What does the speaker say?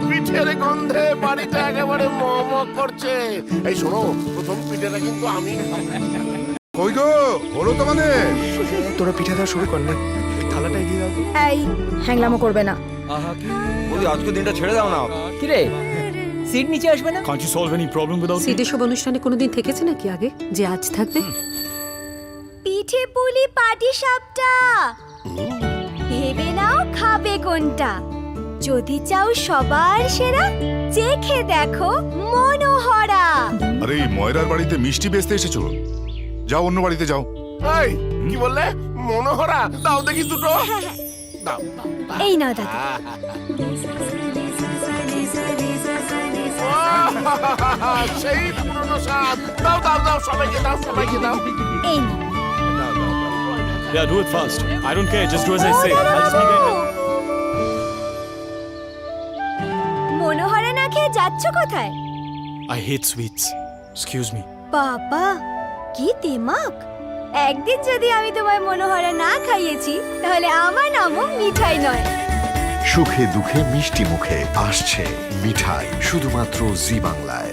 পিঠের গন্ধে বাড়িটা একেবারে মহমহ করছে। এই শোনো, প্রথম পিঠেটা কিন্তু আমি। কই গো, হলো তোমাদের? তোরা পিঠে দেওয়া শুরু কর না, থালাটাই দিয়ে দাও। এই হ্যাংলামো করবে না। বলি আজকে দিনটা ছেড়ে দাও না। কি রে, সিট নিচে আসবে না? Can't you solve any problem without me? CD সব অনুষ্ঠানে কোনোদিন থেকেছে নাকি আগে যে আজ থাকবে? পিঠে পুলি পাটি সাপটা, ভেবে নাও খাবে কোনটা। যদি চাও সবার সেরা, চেখে দেখো মনোহরা। আরে এই ময়রার বাড়িতে মিষ্টি বেচতে এসেছো? যাও অন্য বাড়িতে যাও। এই কি বললে? মনোহরা? দাও দেখি দুটো। দাও। এই নাও দাদা। সেই পুরনো স্বাদ। দাও দাও দাও, সবাইকে দাও, সবাইকে দাও। এই নাও। Yeah, do it fast. I don't care. Just do as I say. I'll just make it. মনোহরা না খেয়ে যাচ্ছ কোথায়? I hate sweets. Excuse me. বাবা, কি দিমাগ! একদিন যদি আমি তোমায় মনোহরা না খাইয়েছি, তাহলে আমার নামও মিঠাই নয়। সুখে দুঃখে মিষ্টি মুখে আসছে মিঠাই, শুধুমাত্র জি বাংলায়।